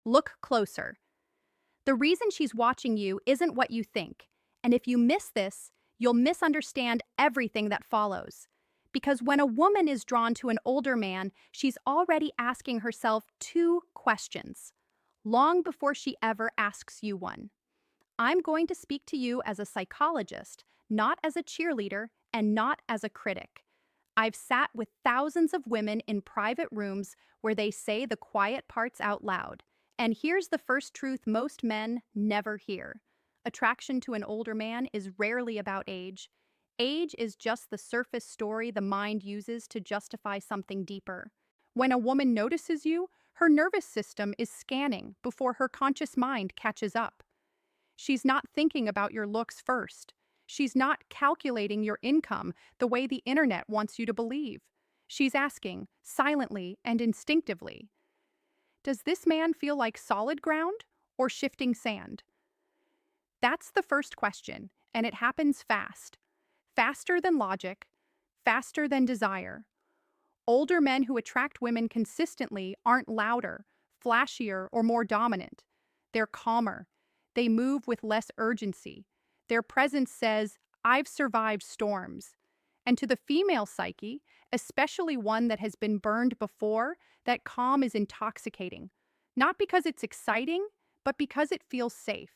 Look closer. The reason she's watching you isn't what you think, and if you miss this, you'll misunderstand everything that follows. Because when a woman is drawn to an older man, she's already asking herself two questions, long before she ever asks you one. I'm going to speak to you as a psychologist, not as a cheerleader and not as a critic. I've sat with thousands of women in private rooms where they say the quiet parts out loud. And here's the first truth most men never hear. Attraction to an older man is rarely about age. Age is just the surface story the mind uses to justify something deeper. When a woman notices you, her nervous system is scanning before her conscious mind catches up. She's not thinking about your looks first. She's not calculating your income the way the internet wants you to believe. She's asking, silently and instinctively, does this man feel like solid ground or shifting sand? That's the first question, and it happens fast. Faster than logic, faster than desire. Older men who attract women consistently aren't louder, flashier, or more dominant. They're calmer. They move with less urgency. Their presence says, I've survived storms. And to the female psyche, especially one that has been burned before, that calm is intoxicating. Not because it's exciting, but because it feels safe.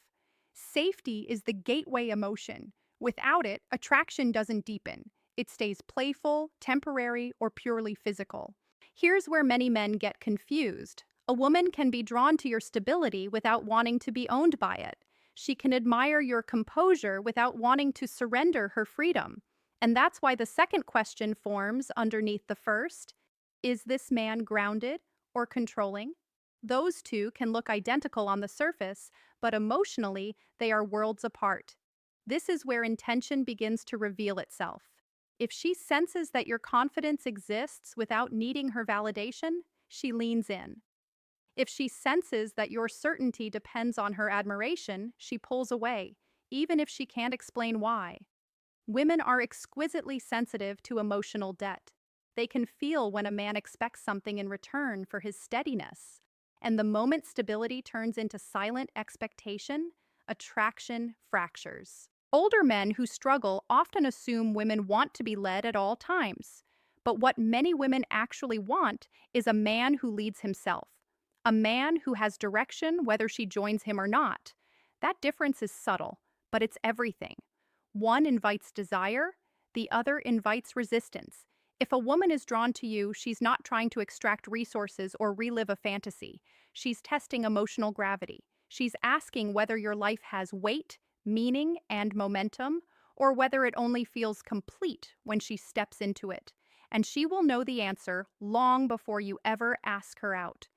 Safety is the gateway emotion. Without it, attraction doesn't deepen. It stays playful, temporary, or purely physical. Here's where many men get confused. A woman can be drawn to your stability without wanting to be owned by it. She can admire your composure without wanting to surrender her freedom. And that's why the second question forms underneath the first. Is this man grounded or controlling? Those two can look identical on the surface, but emotionally, they are worlds apart. This is where intention begins to reveal itself. If she senses that your confidence exists without needing her validation, she leans in. If she senses that your certainty depends on her admiration, she pulls away, even if she can't explain why. Women are exquisitely sensitive to emotional debt. They can feel when a man expects something in return for his steadiness. And the moment stability turns into silent expectation, attraction fractures. Older men who struggle often assume women want to be led at all times. But what many women actually want is a man who leads himself. A man who has direction whether she joins him or not. That difference is subtle, but it's everything. One invites desire, the other invites resistance. If a woman is drawn to you, she's not trying to extract resources or relive a fantasy. She's testing emotional gravity. She's asking whether your life has weight, meaning, and momentum, or whether it only feels complete when she steps into it. And she will know the answer long before you ever ask her out.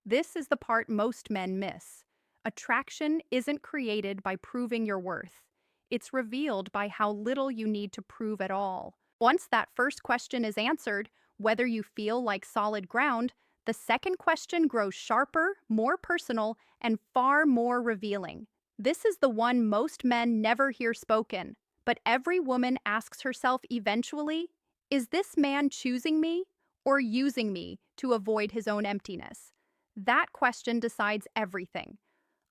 This is the part most men miss. Attraction isn't created by proving your worth. It's revealed by how little you need to prove at all. Once that first question is answered, whether you feel like solid ground, the second question grows sharper, more personal, and far more revealing. This is the one most men never hear spoken, but every woman asks herself eventually, is this man choosing me or using me to avoid his own emptiness? That question decides everything.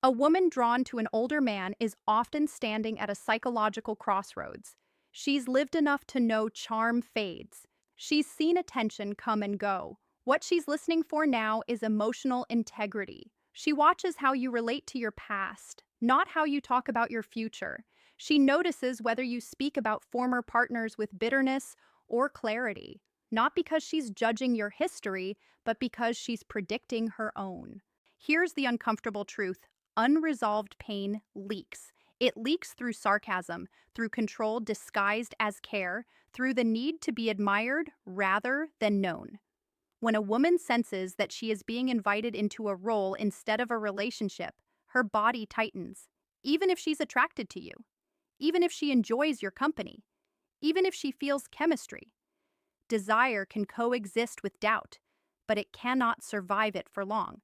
A woman drawn to an older man is often standing at a psychological crossroads. She's lived enough to know charm fades. She's seen attention come and go. What she's listening for now is emotional integrity. She watches how you relate to your past, not how you talk about your future. She notices whether you speak about former partners with bitterness or clarity, not because she's judging your history, but because she's predicting her own. Here's the uncomfortable truth. Unresolved pain leaks. It leaks through sarcasm, through control disguised as care, through the need to be admired rather than known. When a woman senses that she is being invited into a role instead of a relationship, her body tightens, even if she's attracted to you, even if she enjoys your company, even if she feels chemistry. Desire can coexist with doubt, but it cannot survive it for long.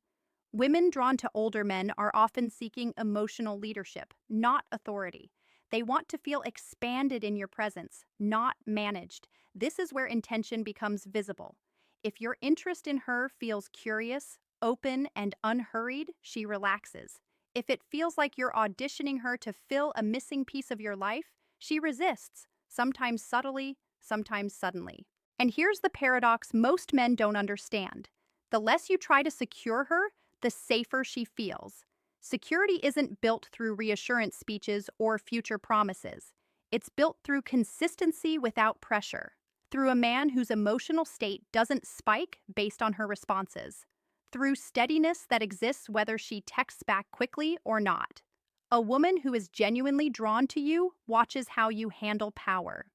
Women drawn to older men are often seeking emotional leadership, not authority. They want to feel expanded in your presence, not managed. This is where intention becomes visible. If your interest in her feels curious, Open and unhurried, she relaxes. If it feels like you're auditioning her to fill a missing piece of your life, she resists, sometimes subtly, sometimes suddenly. And here's the paradox most men don't understand. The less you try to secure her, the safer she feels. Security isn't built through reassurance speeches or future promises. It's built through consistency without pressure, through a man whose emotional state doesn't spike based on her responses, through steadiness that exists whether she texts back quickly or not. A woman who is genuinely drawn to you watches how you handle power.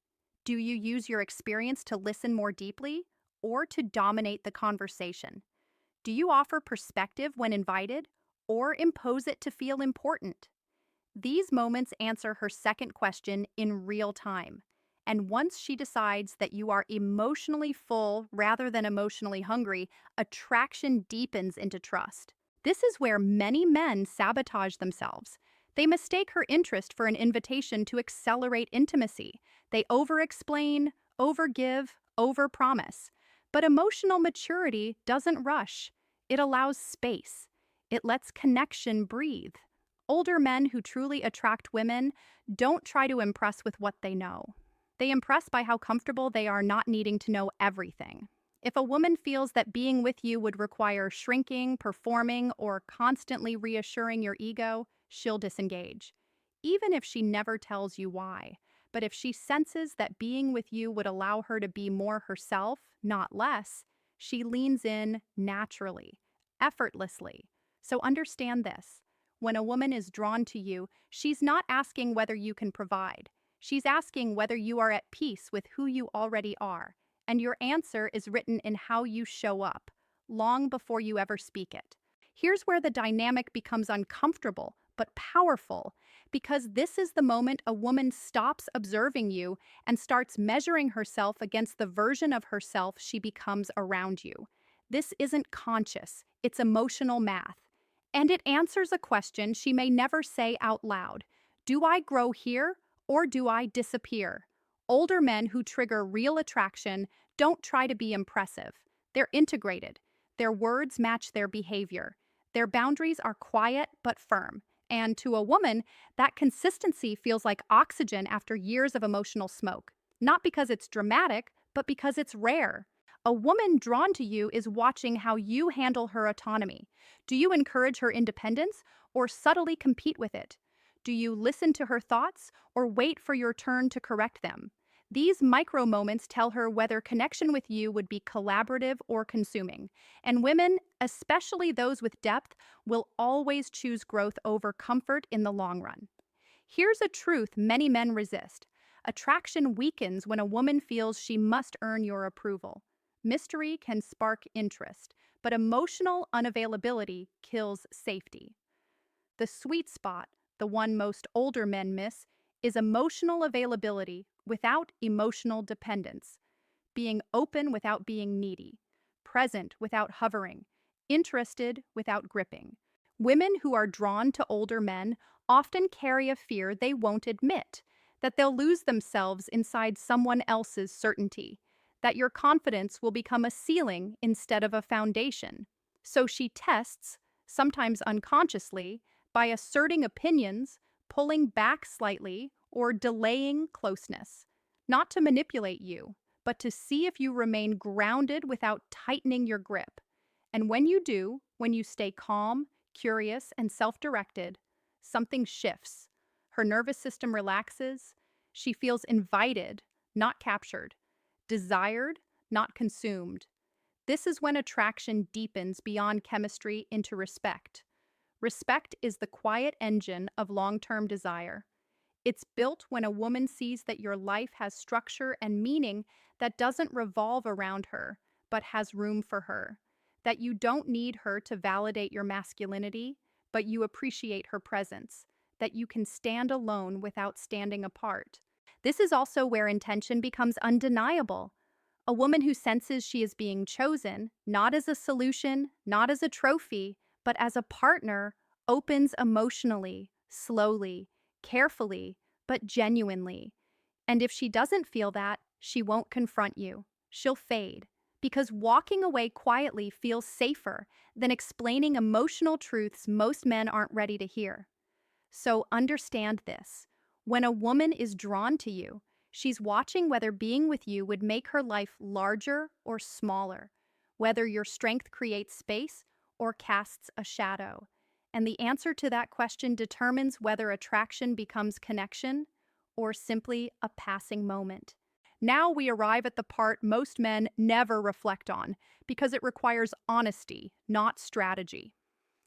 Do you use your experience to listen more deeply or to dominate the conversation? Do you offer perspective when invited or impose it to feel important? These moments answer her second question in real time. And once she decides that you are emotionally full rather than emotionally hungry, attraction deepens into trust. This is where many men sabotage themselves. They mistake her interest for an invitation to accelerate intimacy. They over-explain, overgive, overpromise. But emotional maturity doesn't rush. It allows space. It lets connection breathe. Older men who truly attract women don't try to impress with what they know. They impress by how comfortable they are not needing to know everything. If a woman feels that being with you would require shrinking, performing, or constantly reassuring your ego, she'll disengage, even if she never tells you why. But if she senses that being with you would allow her to be more herself, not less, she leans in naturally, effortlessly. So understand this. When a woman is drawn to you, she's not asking whether you can provide. She's asking whether you are at peace with who you already are. And your answer is written in how you show up, long before you ever speak it. Here's where the dynamic becomes uncomfortable, but powerful, because this is the moment a woman stops observing you and starts measuring herself against the version of herself she becomes around you. This isn't conscious, it's emotional math. And it answers a question she may never say out loud. Do I grow here or do I disappear? Older men who trigger real attraction don't try to be impressive. They're integrated. Their words match their behavior. Their boundaries are quiet but firm. And to a woman, that consistency feels like oxygen after years of emotional smoke. Not because it's dramatic, but because it's rare. A woman drawn to you is watching how you handle her autonomy. Do you encourage her independence or subtly compete with it? Do you listen to her thoughts or wait for your turn to correct them? These micro moments tell her whether connection with you would be collaborative or consuming. And women, especially those with depth, will always choose growth over comfort in the long run. Here's a truth many men resist. Attraction weakens when a woman feels she must earn your approval. Mystery can spark interest, but emotional unavailability kills safety. The sweet spot, the one most older men miss, is emotional availability without emotional dependence, being open without being needy, present without hovering, interested without gripping. Women who are drawn to older men often carry a fear they won't admit, that they'll lose themselves inside someone else's certainty, that your confidence will become a ceiling instead of a foundation. So she tests, sometimes unconsciously, by asserting opinions, pulling back slightly, or delaying closeness. Not to manipulate you, but to see if you remain grounded without tightening your grip. And when you do, when you stay calm, curious, and self-directed, something shifts. Her nervous system relaxes. She feels invited, not captured, desired, not consumed. This is when attraction deepens beyond chemistry into respect. Respect is the quiet engine of long-term desire. It's built when a woman sees that your life has structure and meaning that doesn't revolve around her, but has room for her. That you don't need her to validate your masculinity, but you appreciate her presence. That you can stand alone without standing apart. This is also where intention becomes undeniable. A woman who senses she is being chosen, not as a solution, not as a trophy, but as a partner, opens emotionally, slowly, carefully, but genuinely. And if she doesn't feel that, she won't confront you. She'll fade, Because walking away quietly feels safer than explaining emotional truths most men aren't ready to hear. So understand this. When a woman is drawn to you, she's watching whether being with you would make her life larger or smaller, whether your strength creates space or casts a shadow. And the answer to that question determines whether attraction becomes connection or simply a passing moment. Now we arrive at the part most men never reflect on because it requires honesty, not strategy.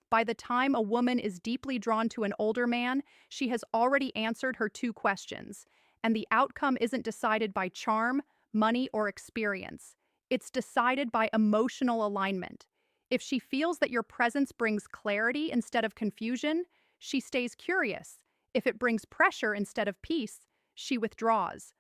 By the time a woman is deeply drawn to an older man, she has already answered her two questions, and the outcome isn't decided by charm, money, or experience. It's decided by emotional alignment. If she feels that your presence brings clarity instead of confusion, she stays curious. If it brings pressure instead of peace, she withdraws.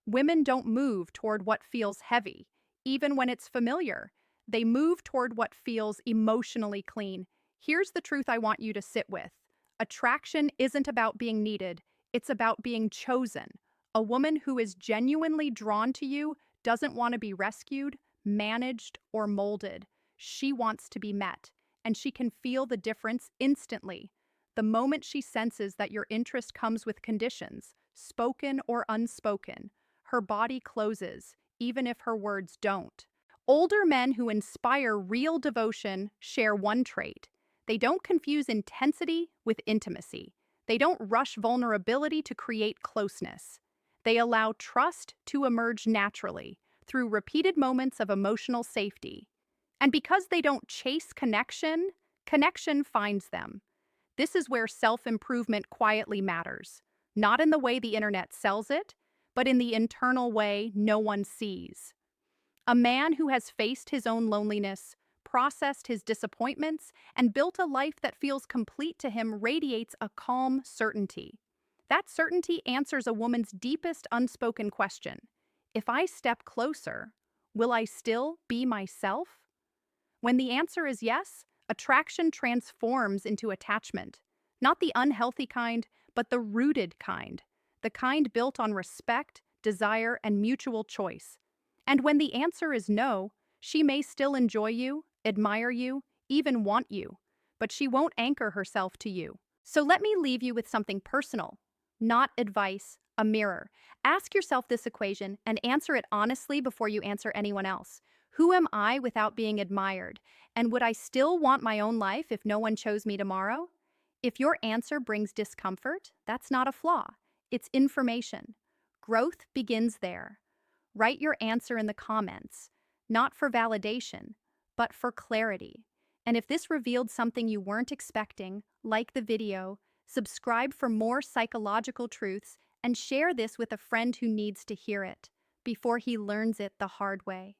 Women don't move toward what feels heavy, even when it's familiar. They move toward what feels emotionally clean. Here's the truth I want you to sit with. Attraction isn't about being needed, it's about being chosen. A woman who is genuinely drawn to you doesn't want to be rescued, managed, or molded. She wants to be met, and she can feel the difference instantly. The moment she senses that your interest comes with conditions, spoken or unspoken, her body closes, even if her words don't. Older men who inspire real devotion share one trait. They don't confuse intensity with intimacy. They don't rush vulnerability to create closeness. They allow trust to emerge naturally through repeated moments of emotional safety. And because they don't chase connection, connection finds them. This is where self-improvement quietly matters, not in the way the internet sells it, but in the internal way no one sees. A man who has faced his own loneliness, processed his disappointments, and built a life that feels complete to him radiates a calm certainty. That certainty answers a woman's deepest unspoken question. If I step closer, will I still be myself? When the answer is yes, attraction transforms into attachment. Not the unhealthy kind, but the rooted kind. The kind built on respect, desire, and mutual choice. And when the answer is no, she may still enjoy you, admire you, even want you, but she won't anchor herself to you. So let me leave you with something personal, not advice, a mirror. Ask yourself this equation and answer it honestly before you answer anyone else. Who am I without being admired? And would I still want my own life if no one chose me tomorrow? If your answer brings discomfort, that's not a flaw. It's information. Growth begins there. Write your answer in the comments, not for validation, but for clarity. And if this revealed something you weren't expecting, like the video, subscribe for more psychological truths, and share this with a friend who needs to hear it before he learns it the hard way.